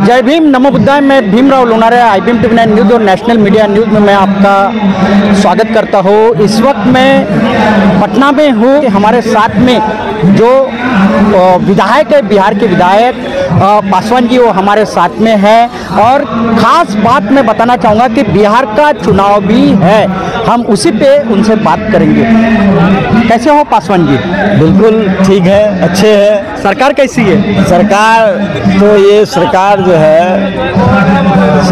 जय भीम, नमो बुद्धाय। मैं Bhimrao Lonare, IBM TV9 news और नेशनल मीडिया न्यूज़ में मैं आपका स्वागत करता हूँ। इस वक्त मैं पटना में हूँ। हमारे साथ में जो विधायक है, बिहार के विधायक पासवान जी, वो हमारे साथ में है। और ख़ास बात मैं बताना चाहूँगा कि बिहार का चुनाव भी है, हम उसी पे उनसे बात करेंगे। कैसे हो पासवान जी? बिल्कुल ठीक है, अच्छे हैं। सरकार कैसी है? सरकार तो ये सरकार जो है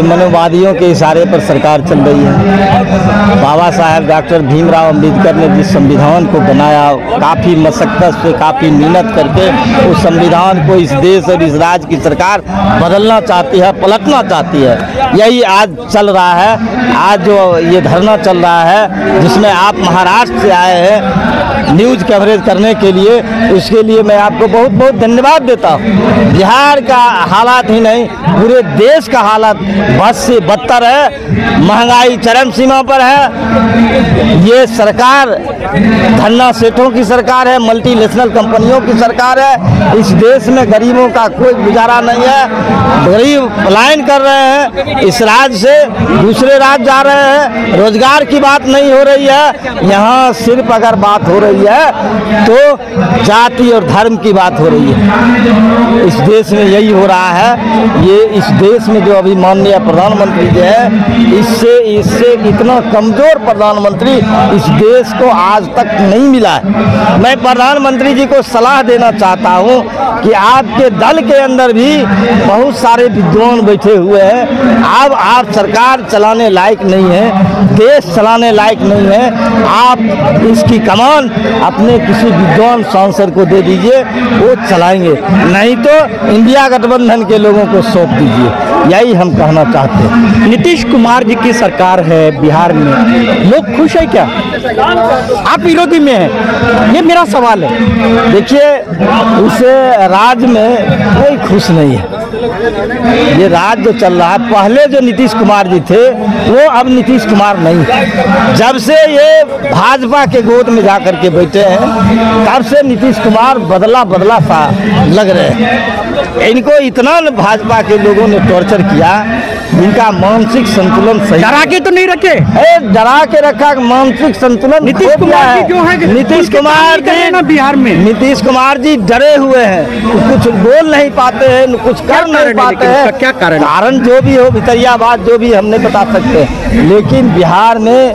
मनोवादियों के इशारे पर सरकार चल रही है। बाबा साहब डॉक्टर भीमराव अम्बेडकर ने जिस संविधान को बनाया, काफ़ी मशक्क़त से, काफ़ी मेहनत करके उस संविधान को इस देश और इस राज्य की सरकार बदलना चाहती है, पलटना चाहती है। यही आज चल रहा है। आज जो ये धरना चल रहा है, जिसमें आप महाराष्ट्र से आए हैं न्यूज़ कवरेज करने के लिए, उसके लिए मैं आपको बहुत बहुत धन्यवाद देता हूँ। बिहार का हालात ही नहीं, पूरे देश का हालात बद से बदतर है। महंगाई चरम सीमा पर है। ये सरकार धन्ना सेठों की सरकार है, मल्टीनेशनल कंपनियों की सरकार है। इस देश में गरीबों का कोई गुजारा नहीं है। गरीब पलायन कर रहे हैं, इस राज्य से दूसरे राज्य जा रहे हैं। रोजगार की बात नहीं हो रही है। यहाँ सिर्फ अगर बात हो रही है तो जाति और धर्म की बात हो रही है। इस देश में यही हो रहा है। ये इस देश में जो अभी माननीय प्रधानमंत्री जो है, इससे इतना कमजोर प्रधानमंत्री इस देश को आज तक नहीं मिला है। मैं प्रधानमंत्री जी को सलाह देना चाहता हूँ कि आपके दल के अंदर भी बहुत सारे विद्वान बैठे हुए हैं। अब आप सरकार चलाने लायक नहीं है, देश चलाने लायक नहीं है। आप इसकी कमान अपने किसी विद्वान सांसद को दे दीजिए, वो चलाएंगे, नहीं तो इंडिया गठबंधन के लोगों को सौंप दीजिए। यही हम कहना चाहते हैं। नीतीश कुमार जी की सरकार है बिहार में, लोग खुश है क्या? आप विरोधी में हैं, ये मेरा सवाल है। देखिए, उसे राज्य में कोई खुश नहीं है। ये राज्य जो चल रहा है, पहले जो नीतीश कुमार जी थे वो अब नीतीश कुमार नहीं है। जब से ये भाजपा के गोद में जा करके बैठे हैं, तब से नीतीश कुमार बदला बदला सा लग रहे हैं। इनको इतना भाजपा के लोगों ने टॉर्चर किया, इनका मानसिक संतुलन सही डरा के तो नहीं रखे? डरा के रखा, मानसिक संतुलन नीतीश कुमार जी जो है, नीतीश कुमार जी ना बिहार में, नीतीश कुमार जी डरे हुए हैं, कुछ बोल नहीं पाते हैं, कुछ कर नहीं पाते हैं। क्या कारण जो भी हो, भितरिया बात जो भी हम नहीं बता सकते, लेकिन बिहार में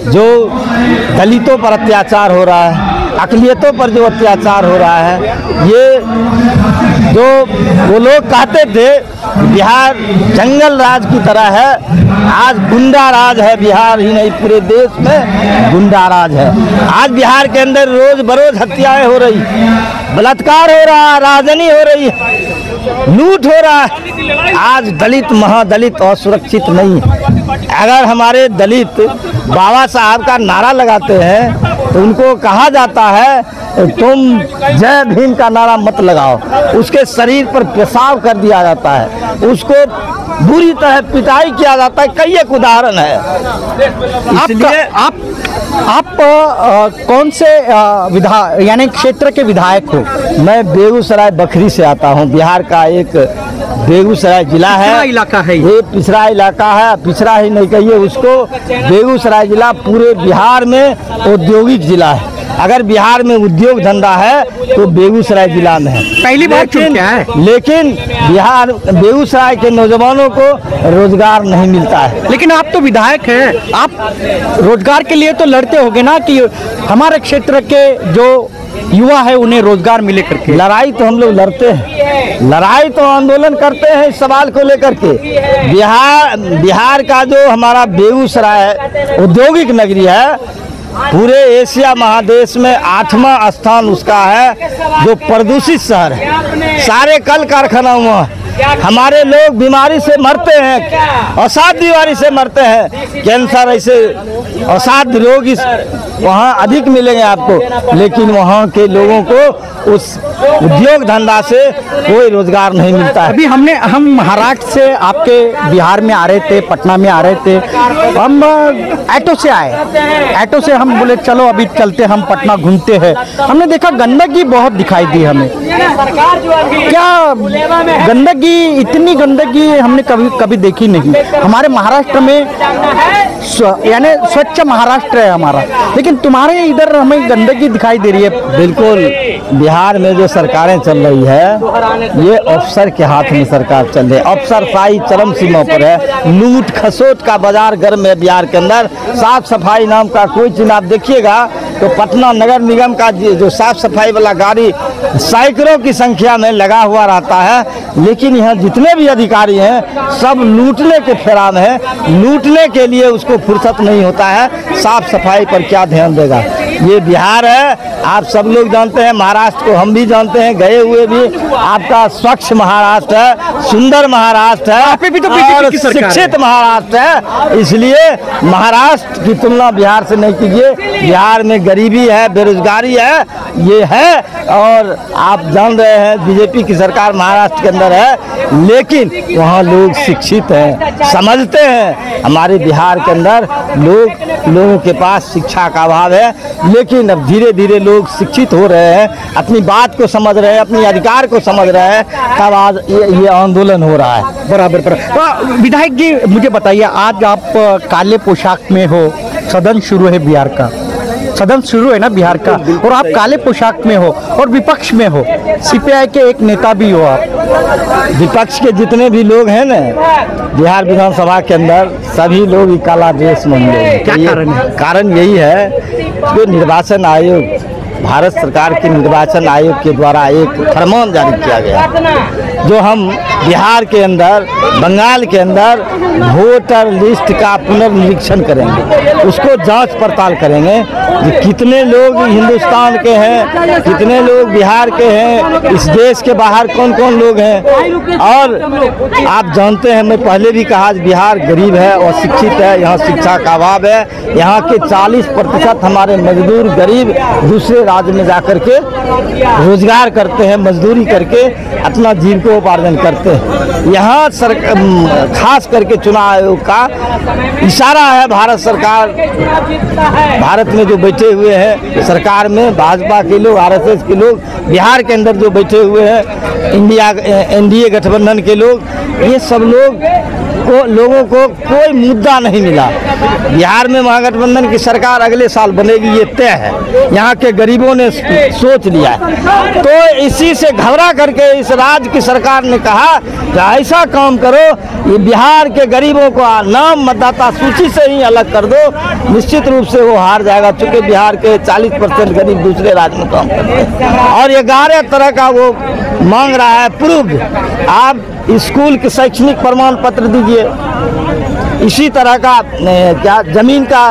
जो दलितों पर अत्याचार हो रहा है, अक़लियतों पर जो अत्याचार हो रहा है, ये जो वो लोग कहते थे बिहार जंगल राज की तरह है, आज गुंडा राज है। बिहार ही नहीं, पूरे देश में गुंडा राज है। आज बिहार के अंदर रोज बरोज हत्याएं हो रही, बलात्कार हो रहा है, राजनी हो रही है, लूट हो रहा है। आज दलित महादलित असुरक्षित नहीं। अगर हमारे दलित बाबा साहब का नारा लगाते हैं तो उनको कहा जाता है तुम जय भीम का नारा मत लगाओ। उसके शरीर पर पेशाब कर दिया जाता है, उसको बुरी तरह पिटाई किया जाता है। कई एक उदाहरण है। इसलिए आप कौन से यानी क्षेत्र के विधायक हो? मैं बेगूसराय बखरी से आता हूँ। बिहार का एक बेगूसराय जिला है, इलाका है ये पिछड़ा इलाका है। पिछड़ा ही नहीं कहिए उसको, बेगूसराय जिला पूरे बिहार में औद्योगिक जिला है। अगर बिहार में उद्योग धंधा है तो बेगूसराय जिला में है। पहली बार क्या है, लेकिन बिहार बेगूसराय के नौजवानों को रोजगार नहीं मिलता है। लेकिन आप तो विधायक हैं, आप रोजगार के लिए तो लड़ते होंगे ना कि हमारे क्षेत्र के जो युवा है उन्हें रोजगार मिले करके। लड़ाई तो हम लोग लड़ते हैं, लड़ाई तो आंदोलन करते हैं इस सवाल को लेकर के। बिहार का जो हमारा बेगूसराय औद्योगिक नगरी है, पूरे एशिया महादेश में 8वां स्थान उसका है, जो प्रदूषित शहर है। सारे कल कारखाना हुआ, हमारे लोग बीमारी से मरते हैं, असाध्य बीमारी से मरते हैं। कैंसर ऐसे असाध्य रोग इस वहाँ अधिक मिलेंगे आपको, लेकिन वहाँ के लोगों को उस उद्योग धंधा से कोई रोजगार नहीं मिलता है। अभी हम महाराष्ट्र से आपके बिहार में आ रहे थे, पटना में आ रहे थे। हम ऑटो से आए, ऑटो से हम बोले चलो अभी चलते, हम पटना घूमते हैं। हमने देखा गंदगी बहुत दिखाई दी हमें। क्या गंदगी गंदगी, इतनी गंदगी हमने कभी देखी नहीं। हमारे महाराष्ट्र में यानी स्वच्छ महाराष्ट्र है हमारा, लेकिन तुम्हारे इधर हमें गंदगी दिखाई दे रही है। बिल्कुल, बिहार में जो सरकारें चल रही है ये अफसर के हाथ में सरकार चल रही है। अफसरशाही चरम सीमा पर है। लूट खसोट का बाजार गर्म है बिहार के अंदर। साफ सफाई नाम का कोई चीज आप देखिएगा तो पटना नगर निगम का जो साफ सफाई वाला गाड़ी सैकड़ों की संख्या में लगा हुआ रहता है, लेकिन यहाँ जितने भी अधिकारी हैं सब लूटने के फेरा में है। लूटने के लिए उसको फुर्सत नहीं होता है, साफ सफाई पर क्या ध्यान देगा। ये बिहार है, आप सब लोग जानते हैं, महाराष्ट्र को हम भी जानते हैं, गए हुए भी। आपका स्वच्छ महाराष्ट्र है, सुंदर महाराष्ट्र है, और शिक्षित महाराष्ट्र है। इसलिए महाराष्ट्र की तुलना बिहार से नहीं कीजिए। बिहार में गरीबी है, बेरोजगारी है, ये है। और आप जान रहे हैं बीजेपी की सरकार महाराष्ट्र के अंदर है, लेकिन वहाँ लोग शिक्षित हैं, समझते हैं। हमारे बिहार के अंदर लोगों के पास शिक्षा का अभाव है, लेकिन अब धीरे धीरे लोग शिक्षित हो रहे हैं, अपनी बात को समझ रहे हैं, अपने अधिकार को समझ रहे हैं, तब आज ये आंदोलन हो रहा है। बराबर। विधायक जी मुझे बताइए, आज आप काले पोशाक में हो, सदन शुरू है बिहार का, सदन शुरू है ना बिहार का, और आप काले पोशाक में हो और विपक्ष में हो, सीपीआई के एक नेता भी हो आप। विपक्ष के जितने भी लोग हैं ना बिहार विधानसभा के अंदर, सभी लोग ही काला ड्रेस में हैं। क्या कारण है? कारण यही है कि निर्वाचन आयोग, भारत सरकार के निर्वाचन आयोग के द्वारा एक फरमान जारी किया गया, जो हम बिहार के अंदर, बंगाल के अंदर वोटर लिस्ट का पुनर्निरीक्षण करेंगे, उसको जांच पड़ताल करेंगे कि कितने लोग हिंदुस्तान के हैं, कितने लोग बिहार के हैं, इस देश के बाहर कौन कौन लोग हैं। और आप जानते हैं, मैं पहले भी कहा, बिहार गरीब है और शिक्षित है, यहाँ शिक्षा का अभाव है। यहाँ के 40% हमारे मजदूर गरीब दूसरे राज्य में जाकर के रोजगार करते हैं, मजदूरी करके अपना जीविकोपार्जन करते हैं। यहाँ खास करके चुनाव आयोग का इशारा है, भारत सरकार, भारत में जो बैठे हुए हैं सरकार में, भाजपा के लोग, आरएसएस के लोग, बिहार के अंदर जो बैठे हुए हैं एनडीए गठबंधन के लोग, ये सब लोगों को कोई मुद्दा नहीं मिला। बिहार में महागठबंधन की सरकार अगले साल बनेगी, ये तय है, यहाँ के गरीबों ने सोच लिया है। तो इसी से घबरा करके इस राज्य की सरकार ने कहा कि ऐसा काम करो, ये बिहार के गरीबों को नाम मतदाता सूची से ही अलग कर दो, निश्चित रूप से वो हार जाएगा, चूंकि बिहार के 40% गरीब दूसरे राज्य में काम करते हैं। और 11 तरह का वो मांग रहा है प्रूफ। आप स्कूल के शैक्षणिक प्रमाण पत्र दीजिए, इसी तरह का क्या जमीन का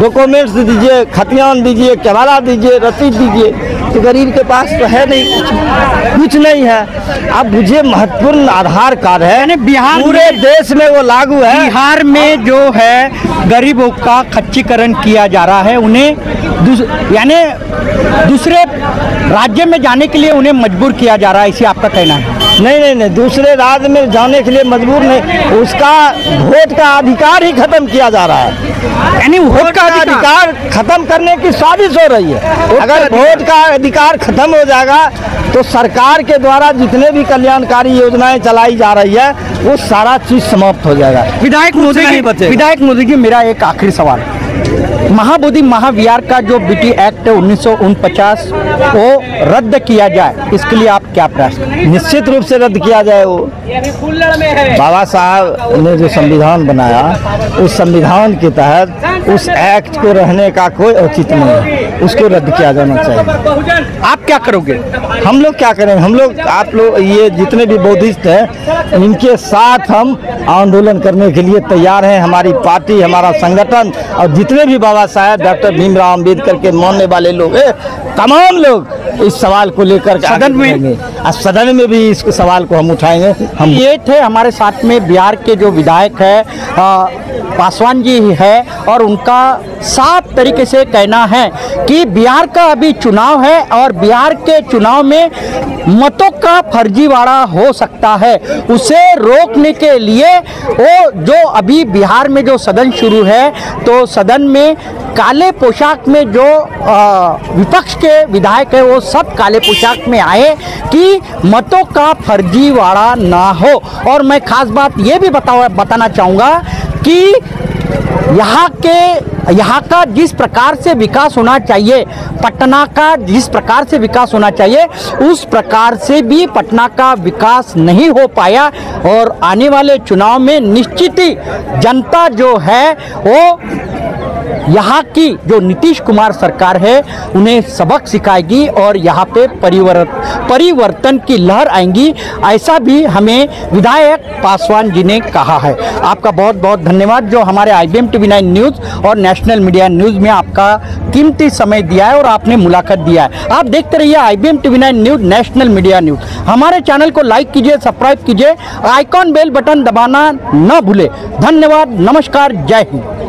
डॉक्यूमेंट्स दीजिए, खतियान दीजिए, केवाला दीजिए, रसीद दीजिए। तो गरीब के पास तो है नहीं, कुछ नहीं है। अब मुझे महत्वपूर्ण आधार कार्ड है, बिहार पूरे देश में वो लागू है। बिहार में जो है गरीबों का खच्चीकरण किया जा रहा है, उन्हें यानी दूसरे राज्य में जाने के लिए उन्हें मजबूर किया जा रहा है, इसी आपका कहना है? नहीं, दूसरे राज्य में जाने के लिए मजबूर नहीं, उसका वोट का अधिकार ही खत्म किया जा रहा है। यानी वोट का अधिकार खत्म करने की साजिश हो रही है। अगर वोट का अधिकार खत्म हो जाएगा तो सरकार के द्वारा जितने भी कल्याणकारी योजनाएं चलाई जा रही है वो सारा चीज समाप्त हो जाएगा। विधायक मोदी जी, मेरा एक आखिरी सवाल, महाबोधि महाविहार का जो बीटी एक्ट 1949 वो रद्द किया जाए, इसके लिए आप क्या प्रयास करें? निश्चित रूप से रद्द किया जाए। वो बाबा साहब ने जो संविधान बनाया, उस संविधान के तहत उस एक्ट को रहने का कोई औचित्य नहीं है, उसको रद्द किया जाना चाहिए। आप क्या करोगे? हम लोग क्या करेंगे? हम लोग, आप लोग, ये जितने भी बौद्धिस्ट हैं, इनके साथ हम आंदोलन करने के लिए तैयार हैं। हमारी पार्टी, हमारा संगठन और जितने भी बाबा साहब डॉक्टर भीमराव अंबेडकर के मानने वाले लोग हैं, तमाम लोग इस सवाल को लेकर सदन में भी इस सवाल को हम उठाएंगे। हम ये थे हमारे साथ में बिहार के जो विधायक है पासवान जी है, और उनका साफ तरीके से कहना है कि बिहार का अभी चुनाव है और बिहार के चुनाव में मतों का फर्जीवाड़ा हो सकता है, उसे रोकने के लिए वो जो अभी बिहार में जो सदन शुरू है, तो सदन में काले पोशाक में जो विपक्ष के विधायक है वो सब काले पोशाक में आए कि मतों का फर्जीवाड़ा ना हो। और मैं खास बात ये भी बताना चाहूँगा कि यहाँ का जिस प्रकार से विकास होना चाहिए, पटना का जिस प्रकार से विकास होना चाहिए, उस प्रकार से भी पटना का विकास नहीं हो पाया। और आने वाले चुनाव में निश्चित ही जनता जो है वो यहाँ की जो नीतीश कुमार सरकार है उन्हें सबक सिखाएगी और यहाँ पे परिवर्तन की लहर आएंगी, ऐसा भी हमें विधायक पासवान जी ने कहा है। आपका बहुत बहुत धन्यवाद जो हमारे IBM TV9 न्यूज़ और नेशनल मीडिया न्यूज़ में आपका कीमती समय दिया है और आपने मुलाकात दिया है। आप देखते रहिए IBM TV9 news national media news. हमारे चैनल को लाइक कीजिए, सब्सक्राइब कीजिए, आइकॉन बेल बटन दबाना न भूले। धन्यवाद, नमस्कार, जय हिंद।